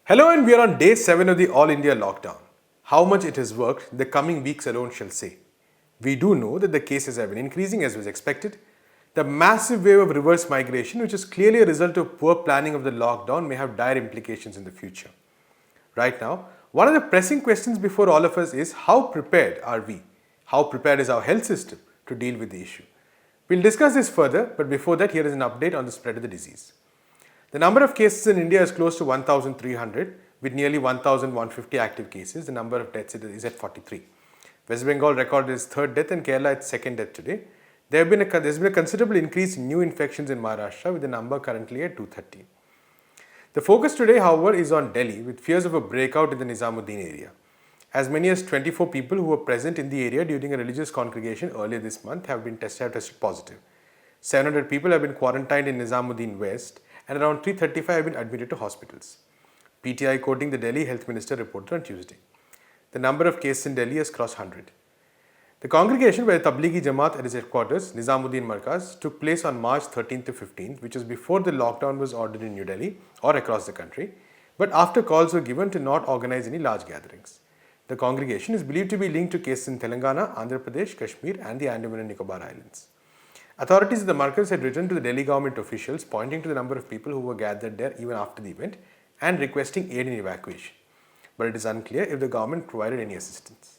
Hello, and we are on day 7 of the All India lockdown. How much it has worked, the coming weeks alone shall say. We do know that the cases have been increasing as was expected. The massive wave of reverse migration, which is clearly a result of poor planning of the lockdown, may have dire implications in the future. Right now, one of the pressing questions before all of us is how prepared are we? How prepared is our health system to deal with the issue? We'll discuss this further, but before that, here is an update on the spread of the disease. The number of cases in India is close to 1,300 with nearly 1,150 active cases. The number of deaths is at 43. West Bengal recorded its third death and Kerala its second death today. There's been a considerable increase in new infections in Maharashtra with the number currently at 230. The focus today, however, is on Delhi with fears of a breakout in the Nizamuddin area. As many as 24 people who were present in the area during a religious congregation earlier this month have tested positive. 700 people have been quarantined in Nizamuddin West and around 335 have been admitted to hospitals. PTI quoting the Delhi Health Minister reported on Tuesday. The number of cases in Delhi has crossed 100. The congregation by the Tablighi Jamaat at its headquarters, Nizamuddin Markaz, took place on March 13th to 15th, which was before the lockdown was ordered in New Delhi or across the country, but after calls were given to not organize any large gatherings. The congregation is believed to be linked to cases in Telangana, Andhra Pradesh, Kashmir and the Andaman and Nicobar Islands. Authorities at the Markaz had written to the Delhi government officials pointing to the number of people who were gathered there even after the event and requesting aid in evacuation. But it is unclear if the government provided any assistance.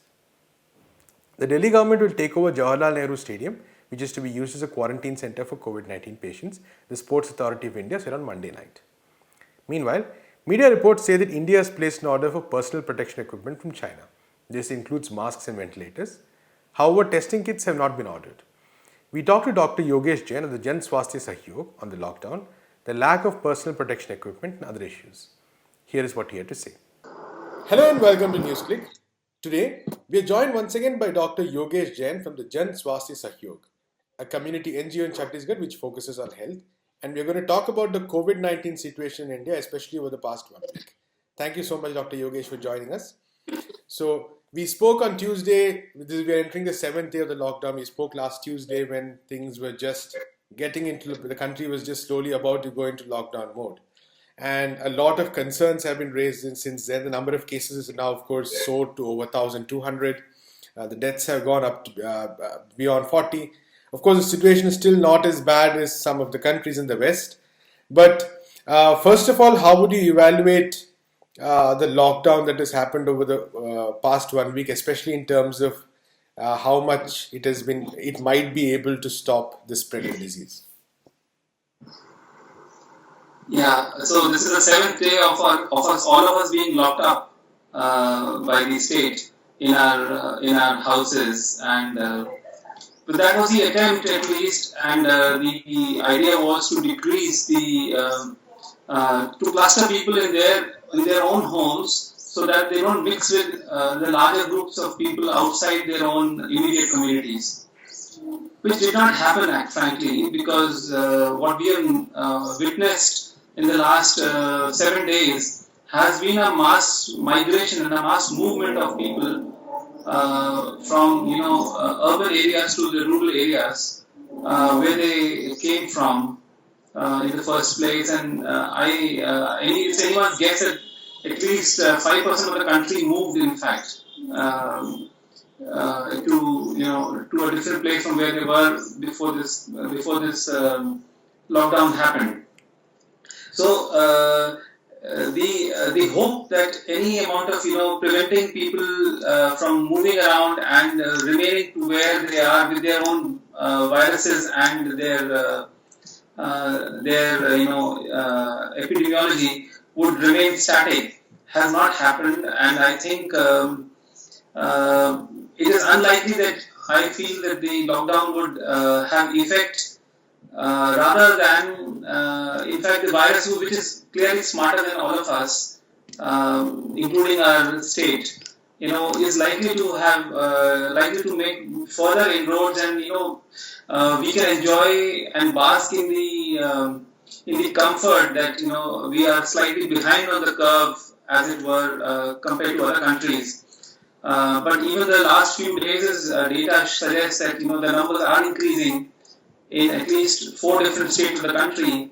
The Delhi government will take over Jawaharlal Nehru Stadium, which is to be used as a quarantine center for COVID-19 patients, the Sports Authority of India said on Monday night. Meanwhile, media reports say that India has placed an order for personal protection equipment from China. This includes masks and ventilators. However, testing kits have not been ordered. We talked to Dr. Yogesh Jain of the Jan Swasthya Sahyog on the lockdown, the lack of personal protection equipment and other issues. Here is what he had to say. Hello and welcome to NewsClick. Today, we are joined once again by Dr. Yogesh Jain from the Jan Swasthya Sahyog, a community NGO in Chhattisgarh which focuses on health. And we are going to talk about the COVID-19 situation in India, especially over the past 1 week. Thank you so much, Dr. Yogesh, for joining us. So, we spoke on Tuesday, we are entering the 7th day of the lockdown. We spoke last Tuesday when things were just getting into, the country was just slowly about to go into lockdown mode. And a lot of concerns have been raised since then. The number of cases is now, of course, soared to over 1,200. The deaths have gone up to, beyond 40. Of course, the situation is still not as bad as some of the countries in the West. But first of all, how would you evaluate the lockdown that has happened over the past 1 week, especially in terms of how much it might be able to stop the spread of the disease? Yeah, so this is the 7th day of all of us being locked up by the state in our houses, and but that was the attempt at least, and the idea was to decrease the to cluster people in their own homes so that they don't mix with the larger groups of people outside their own immediate communities, which did not happen, frankly, because what we have witnessed in the last 7 days has been a mass migration and a mass movement of people from urban areas to the rural areas where they came from in the first place, and it's anyone's guess that at least 5% of the country moved, in fact, to a different place from where they were before this lockdown happened. So the hope that any amount of preventing people from moving around and remaining to where they are with their own viruses and their epidemiology would remain static has not happened, and I think it is unlikely that I feel that the lockdown would have effect rather than in fact the virus, which is clearly smarter than all of us, including our state, is likely to make further inroads, and we can enjoy and bask in the comfort that we are slightly behind on the curve, as it were, compared to other countries. But even the last few days' data suggests that the numbers are increasing in at least 4 different states of the country,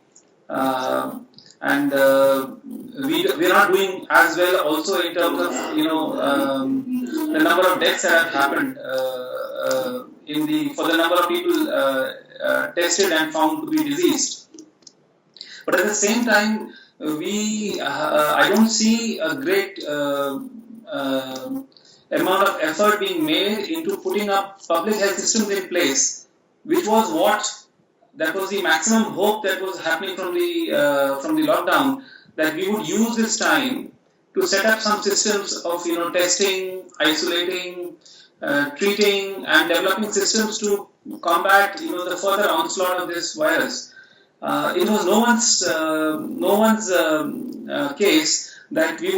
and we're not doing as well also in terms of the number of deaths that have happened for the number of people tested and found to be diseased. But at the same time, I don't see a great amount of effort being made into putting up public health systems in place, which was that was the maximum hope that was happening from the lockdown, that we would use this time to set up some systems of testing, isolating, treating, and developing systems to combat the further onslaught of this virus. It was no one's case that we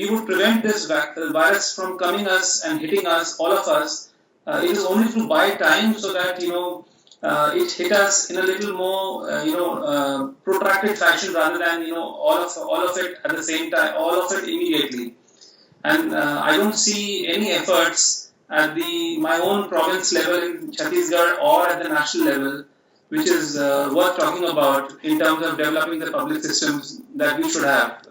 would prevent this virus from coming us and hitting us, all of us. It is only to buy time so that it hit us in a little more protracted fashion rather than all of it at the same time, all of it immediately. And I don't see any efforts at my own province level in Chhattisgarh or at the national level, which is worth talking about in terms of developing the public systems that we should have.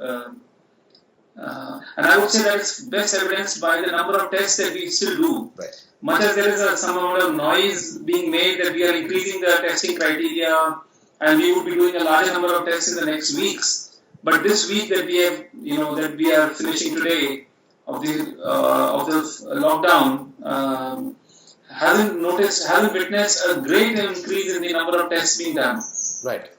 And I would say that it's best evidenced by the number of tests that we still do. Right. Much as there is some amount of noise being made that we are increasing the testing criteria and we would be doing a larger number of tests in the next weeks. But this week that we have, that we are finishing today of the lockdown, hasn't witnessed a great increase in the number of tests being done. Right.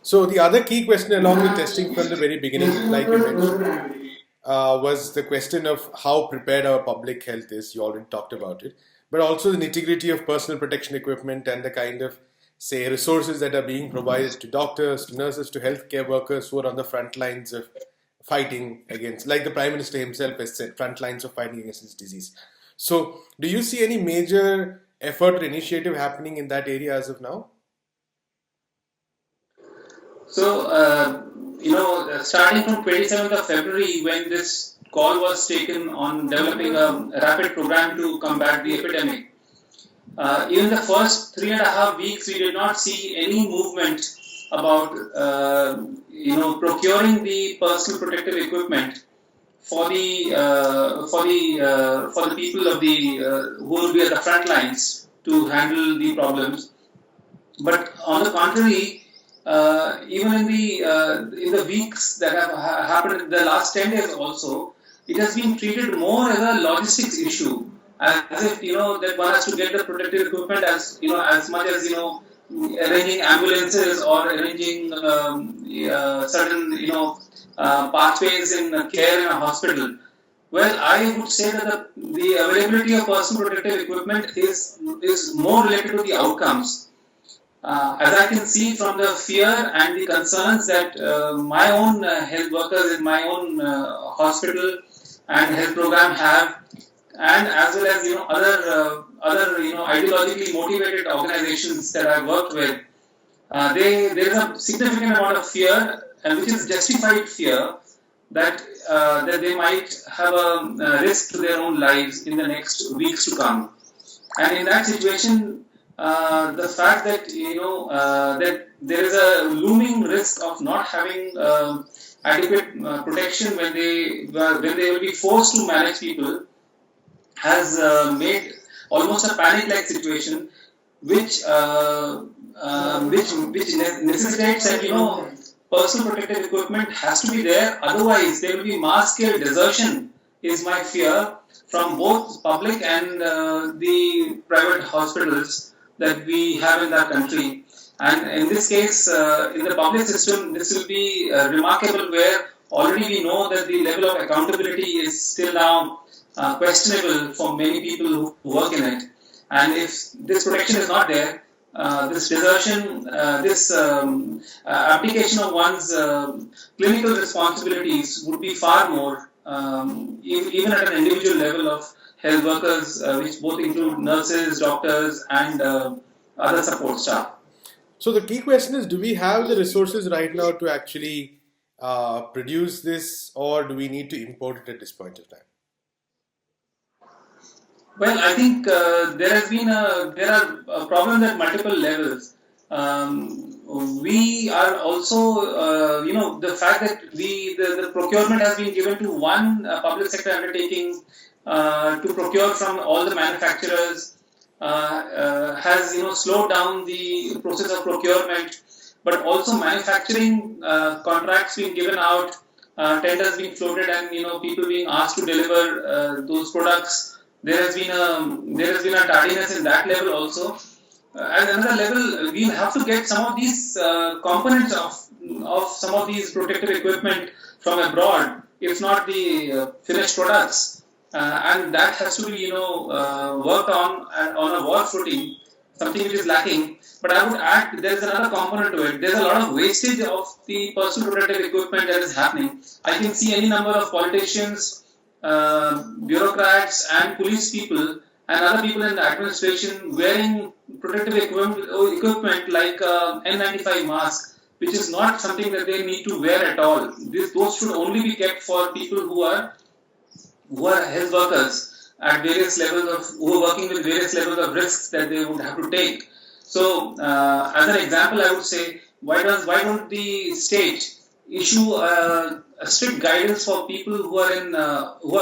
So the other key question along with testing from the very beginning, like you mentioned, was the question of how prepared our public health is. You already talked about it. But also the nitty-gritty of personal protection equipment and the kind of, say, resources that are being provided to doctors, to nurses, to healthcare workers who are on the front lines of fighting against, like the Prime Minister himself has said, front lines of fighting against this disease. So do you see any major effort or initiative happening in that area as of now? So, starting from 27th of February, when this call was taken on developing a rapid program to combat the epidemic, even the first 3.5 weeks, we did not see any movement about, procuring the personal protective equipment for the people who will be at the front lines to handle the problems. But on the contrary, even in the weeks that have happened in the last 10 days also, it has been treated more as a logistics issue, as if that one has to get the protective equipment as much as arranging ambulances or arranging certain pathways in care in a hospital. Well, I would say that the availability of personal protective equipment is more related to the outcomes. As I can see from the fear and the concerns that my own health workers in my own hospital and health program have, and as well as other ideologically motivated organizations that I've worked with, there is a significant amount of fear, and which is justified fear, that they might have a risk to their own lives in the next weeks to come. And in that situation, the fact that that there is a looming risk of not having adequate protection when they will be forced to manage people has made almost a panic-like situation, which necessitates that personal protective equipment has to be there. Otherwise, there will be mass-scale desertion, is my fear, from both public and the private hospitals that we have in that country. And in this case, in the public system, this will be remarkable, where already we know that the level of accountability is still now questionable for many people who work in it. And if this protection is not there, this desertion, this application of one's clinical responsibilities would be far more, even at an individual level of health workers, which both include nurses, doctors, and other support staff. So the key question is, do we have the resources right now to actually produce this, or do we need to import it at this point of time? Well, I think there are problems at multiple levels. we are also, the fact that the procurement has been given to one public sector undertaking to procure from all the manufacturers has slowed down the process of procurement, but also manufacturing contracts being given out, tenders being floated, and people being asked to deliver those products. There has been a tardiness in that level also. At another level, we'll have to get some of these components of some of these protective equipment from abroad, if not the finished products, and that has to be worked on a war footing, something which is lacking. But I would add there is another component to it. There's a lot of wastage of the personal protective equipment that is happening. I can see any number of politicians, bureaucrats, and police people and other people in the administration wearing protective equipment like N95 mask, which is not something that they need to wear at all. Those should only be kept for people who are health workers at various levels who are working with various levels of risks that they would have to take. So, as an example, I would say, why don't the state issue a strict guidance for people who are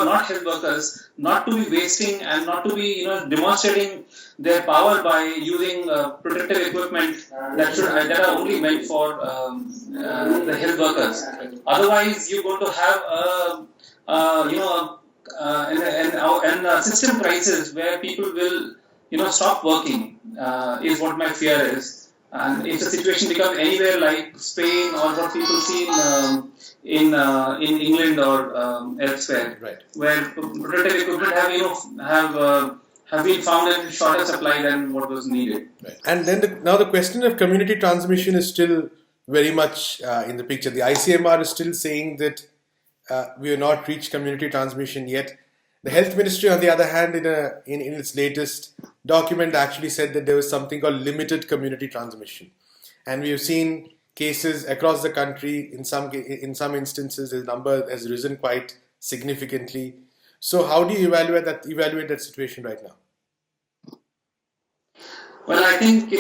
not health workers, not to be wasting and not to be demonstrating their power by using protective equipment that are only meant for the health workers. Otherwise, you're going to have a system crisis where people will stop working. Is what my fear is. And if the situation becomes anywhere like Spain or what people see in England or elsewhere, Right. where protective equipment have been found in shorter supply than what was needed. Right. And then now the question of community transmission is still very much in the picture. The ICMR is still saying that we have not reached community transmission yet. The health ministry, on the other hand, in its latest document, actually said that there was something called limited community transmission, and we have seen cases across the country. In some instances, the number has risen quite significantly. So, how do you evaluate that situation right now? Well, I think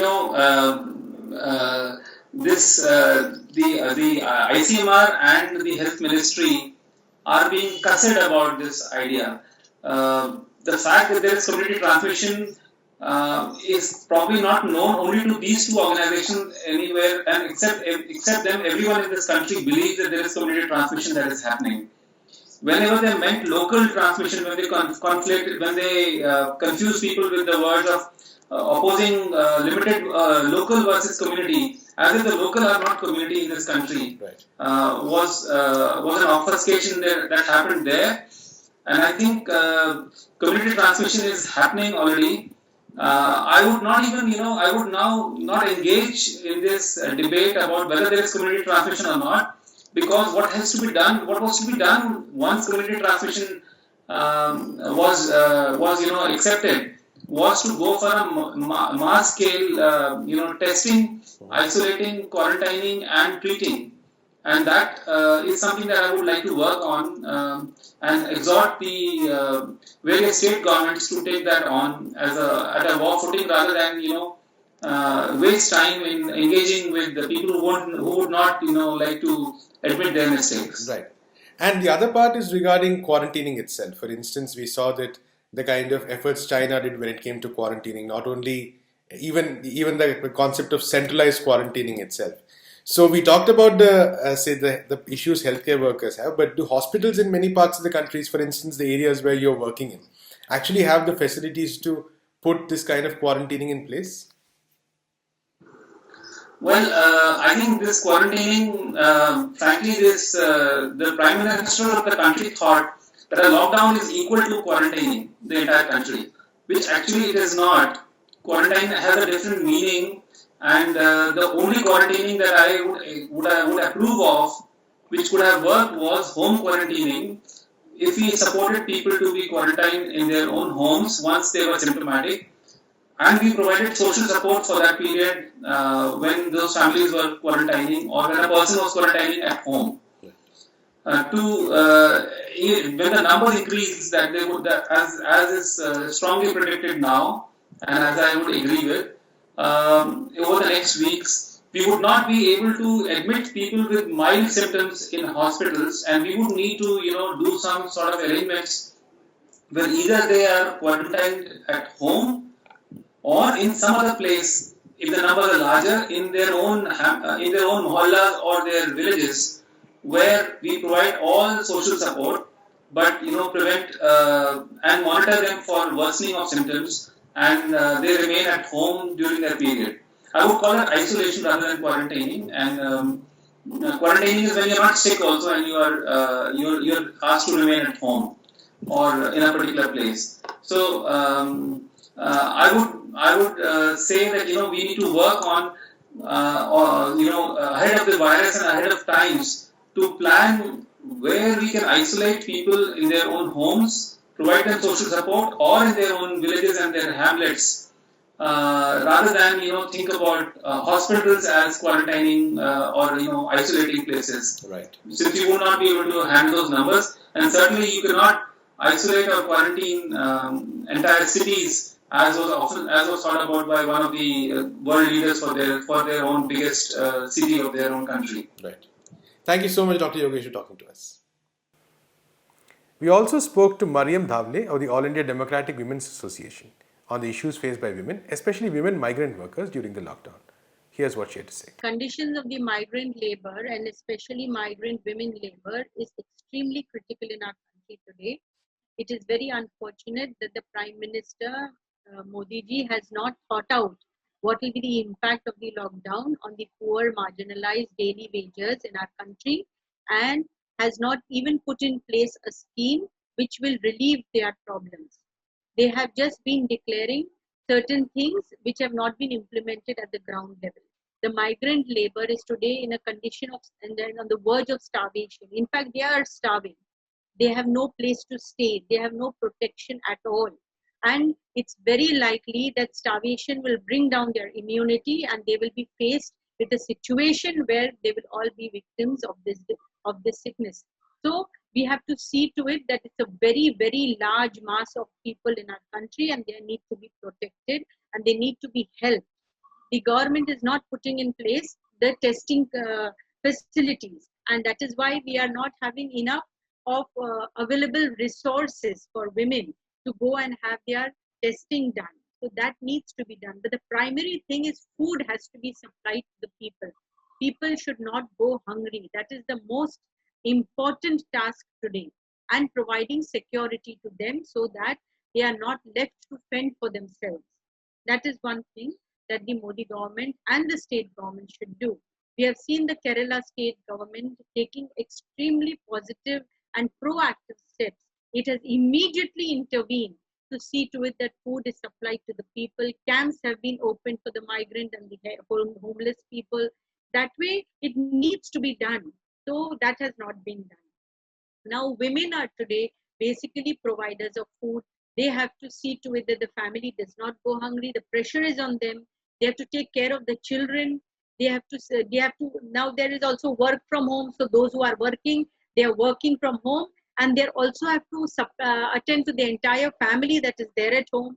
this the ICMR and the health ministry are being cussed about this idea. The fact that there is community transmission is probably not known only to these two organizations anywhere, and except them, everyone in this country believes that there is community transmission that is happening. Whenever they meant local transmission, when they confuse people with the words of opposing limited local versus community, as if the local are not community in this country, Right. was an obfuscation that happened there. And I think community transmission is happening already. I would not even, I would now not engage in this debate about whether there is community transmission or not, because what was to be done once community transmission was accepted, was to go for a mass scale, testing, isolating, quarantining, and treating. And that is something that I would like to work on and exhort the various state governments to take that on at a war footing, rather than waste time in engaging with the people who would not like to admit their mistakes. Right. And the other part is regarding quarantining itself. For instance, we saw that the kind of efforts China did when it came to quarantining, not only even the concept of centralized quarantining itself. So we talked about the issues healthcare workers have, but do hospitals in many parts of the countries, for instance, the areas where you're working in, actually have the facilities to put this kind of quarantining in place? Well, I think this quarantining, frankly, the Prime Minister of the country thought that a lockdown is equal to quarantining the entire country, which actually it is not. Quarantine has a different meaning, and the only quarantining that I would approve of, which could have worked, was home quarantining. If we supported people to be quarantined in their own homes once they were symptomatic, and we provided social support for that period when those families were quarantining or when a person was quarantining at home. When the numbers increase, that they would, as is strongly predicted now, and as I would agree with, over the next weeks, we would not be able to admit people with mild symptoms in hospitals, and we would need to, do some sort of arrangements where either they are quarantined at home or in some other place, if the numbers are larger, in their own mohallas or their villages, where we provide all social support, but prevent and monitor them for worsening of symptoms, and they remain at home during that period. I would call it isolation rather than quarantining. And quarantining is when you're not sick also, and you're asked to remain at home or in a particular place. So I would say that we need to work on ahead of the virus and ahead of times to plan where we can isolate people in their own homes, provide them social support, or in their own villages and their hamlets, rather than think about hospitals as quarantining or isolating places. Right. Since you would not be able to handle those numbers, and certainly you cannot isolate or quarantine entire cities, as was thought about by one of the world leaders for their own biggest city of their own country. Right. Thank you so much, Dr. Yogesh, for talking to us. We also spoke to Mariam Dhavle of the All India Democratic Women's Association on the issues faced by women, especially women migrant workers during the lockdown. Here's what she had to say. Conditions of the migrant labor and especially migrant women labor is extremely critical in our country today. It is very unfortunate that the Prime Minister Modi ji has not thought out what will be the impact of the lockdown on the poor, marginalized daily wagers in our country, and has not even put in place a scheme which will relieve their problems. They have just been declaring certain things which have not been implemented at the ground level. The migrant labor is today in a condition of and then on the verge of starvation. In fact, they are starving. They have no place to stay. They have no protection at all. And it's very likely that starvation will bring down their immunity, and they will be faced with a situation where they will all be victims of this sickness. So we have to see to it that it's a very, very large mass of people in our country, and they need to be protected and they need to be helped. The government is not putting in place the testing facilities, and that is why we are not having enough of available resources for women to go and have their testing done. So that needs to be done. But the primary thing is food has to be supplied to the people. People should not go hungry. That is the most important task today, and providing security to them so that they are not left to fend for themselves. That is one thing that the Modi government and the state government should do. We have seen the Kerala state government taking extremely positive and proactive steps. It has immediately intervened to see to it that food is supplied to the people. Camps have been opened for the migrant and the homeless people. That way, it needs to be done. So that has not been done. Now, women are today basically providers of food. They have to see to it that the family does not go hungry. The pressure is on them. They have to take care of the children. They have to, now there is also work from home. So those who are working, they are working from home, and they also have to attend to the entire family that is there at home.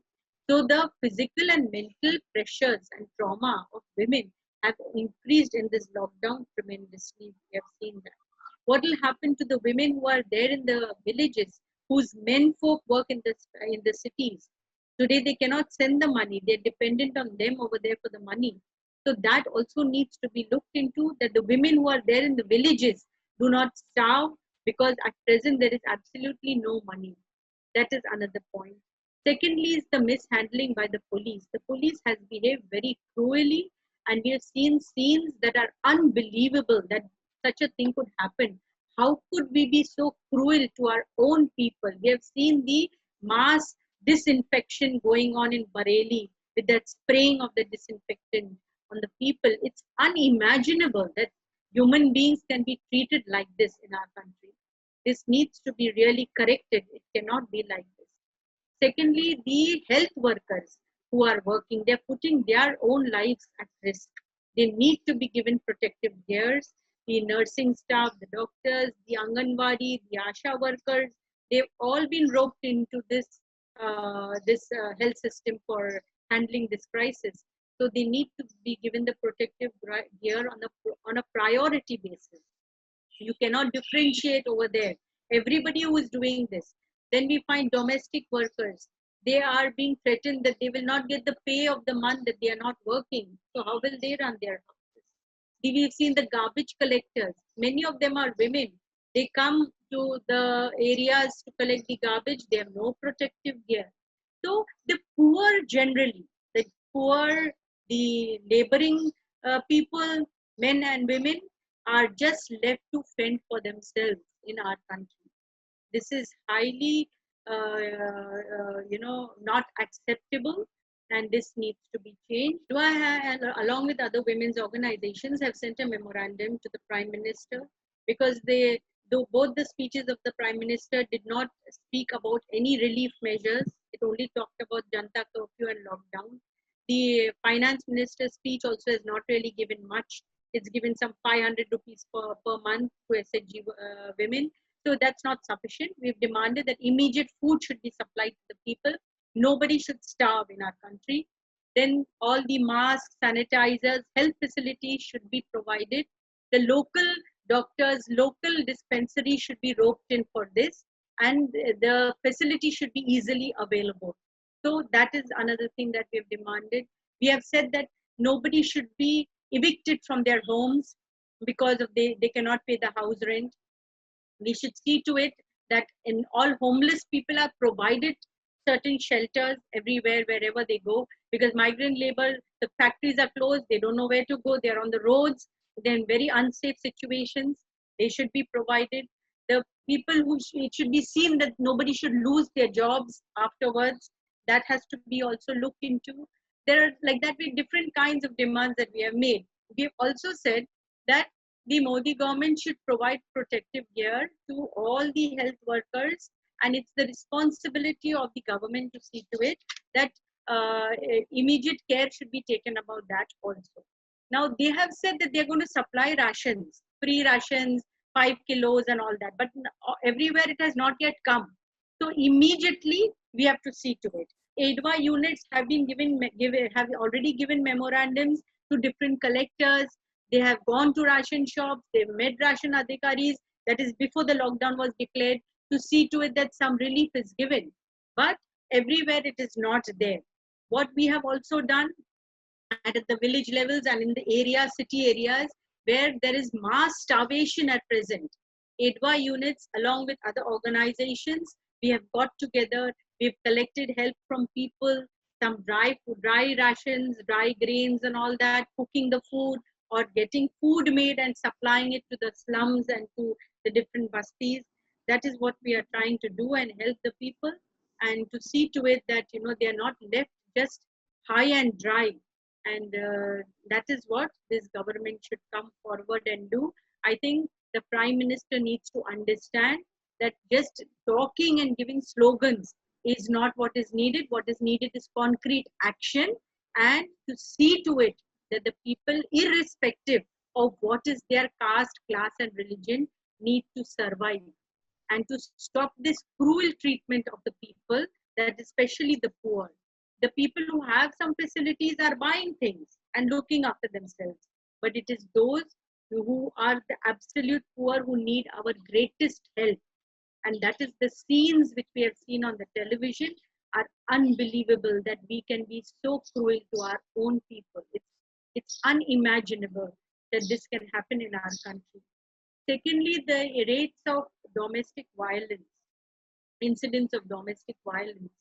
So the physical and mental pressures and trauma of women have increased in this lockdown tremendously. We have seen that. What will happen to the women who are there in the villages, whose men folk work in the cities? Today they cannot send the money. They're dependent on them over there for the money. So that also needs to be looked into, that the women who are there in the villages do not starve, because at present there is absolutely no money. That is another point. Secondly is the mishandling by the police. The police has behaved very cruelly, and we have seen scenes that are unbelievable that such a thing could happen. How could we be so cruel to our own people? We have seen the mass disinfection going on in Bareilly with that spraying of the disinfectant on the people. It's unimaginable that human beings can be treated like this in our country. This needs to be really corrected. It cannot be like this. Secondly, the health workers who are working, they're putting their own lives at risk. They need to be given protective gears. The nursing staff, the doctors, the Anganwadi, the Asha workers, they've all been roped into this health system for handling this crisis. So they need to be given the protective gear on a priority basis. You cannot differentiate over there. Everybody who is doing this. Then we find domestic workers. They are being threatened that they will not get the pay of the month that they are not working. So how will they run their houses? We've seen the garbage collectors. Many of them are women. They come to the areas to collect the garbage. They have no protective gear. So the poor generally, the poor, the laboring people, men and women, are just left to fend for themselves in our country. This is highly, not acceptable, and this needs to be changed. Along with other women's organizations, have sent a memorandum to the Prime Minister because though both the speeches of the Prime Minister did not speak about any relief measures, it only talked about Janta curfew and lockdown. The Finance Minister's speech also has not really given much. It's given some 500 rupees per month to SHG women. So that's not sufficient. We've demanded that immediate food should be supplied to the people. Nobody should starve in our country. Then all the masks, sanitizers, health facilities should be provided. The local doctors, local dispensaries should be roped in for this, and the facility should be easily available. So that is another thing that we have demanded. We have said that nobody should be evicted from their homes because of they cannot pay the house rent. We should see to it that in all homeless people are provided certain shelters everywhere, wherever they go, because migrant labor, the factories are closed, they don't know where to go, they're on the roads, they're in very unsafe situations. They should be provided. The people it should be seen that nobody should lose their jobs afterwards. That has to be also looked into. There are like that with different kinds of demands that we have made. We have also said that the Modi government should provide protective gear to all the health workers, and it's the responsibility of the government to see to it that immediate care should be taken about that also. Now, they have said that they're going to supply rations, free rations, 5 kilos and all that, but everywhere it has not yet come. So immediately we have to see to it. AIDWA units have been have already given memorandums to different collectors. They have gone to ration shops, they've met ration adhikaris, that is before the lockdown was declared, to see to it that some relief is given. But everywhere it is not there. What we have also done at the village levels and in the city areas where there is mass starvation at present, AIDWA units along with other organizations, we have got together, we've collected help from people, some dry rations, dry grains and all that, cooking the food, or getting food made and supplying it to the slums and to the different bastis. That is what we are trying to do and help the people, and to see to it that they are not left just high and dry. And that is what this government should come forward and do. I think the Prime Minister needs to understand that just talking and giving slogans is not what is needed. What is needed is concrete action, and to see to it that the people, irrespective of what is their caste, class, and religion, need to survive, and to stop this cruel treatment of the people, that especially the poor. The people who have some facilities are buying things and looking after themselves, but it is those who are the absolute poor who need our greatest help. And that is the scenes which we have seen on the television are unbelievable, that we can be so cruel to our own people. It's unimaginable that this can happen in our country. Secondly, the rates of domestic violence, incidents of domestic violence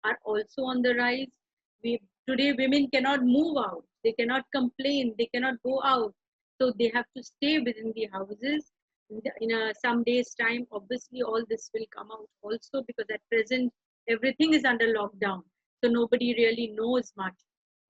are also on the rise. Today, women cannot move out, they cannot complain, they cannot go out. So they have to stay within the houses. Some days' time, obviously, all this will come out also, because at present, everything is under lockdown. So nobody really knows much.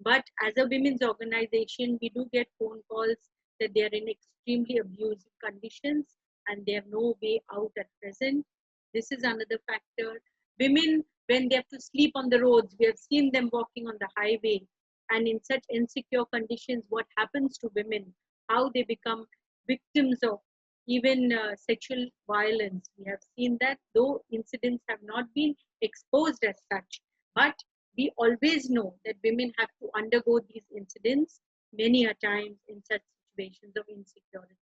But as a women's organization, we do get phone calls that they are in extremely abusive conditions and they have no way out at present. This is another factor. Women, when they have to sleep on the roads, we have seen them walking on the highway, and in such insecure conditions, what happens to women, how they become victims of even sexual violence. We have seen that, though incidents have not been exposed as such, but We always know that women have to undergo these incidents many a times in such situations of insecurity.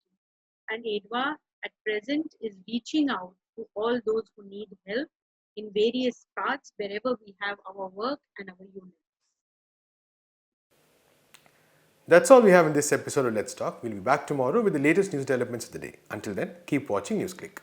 And ADWA at present is reaching out to all those who need help in various parts wherever we have our work and our units. That's all we have in this episode of Let's Talk. We'll be back tomorrow with the latest news developments of the day. Until then, keep watching NewsClick.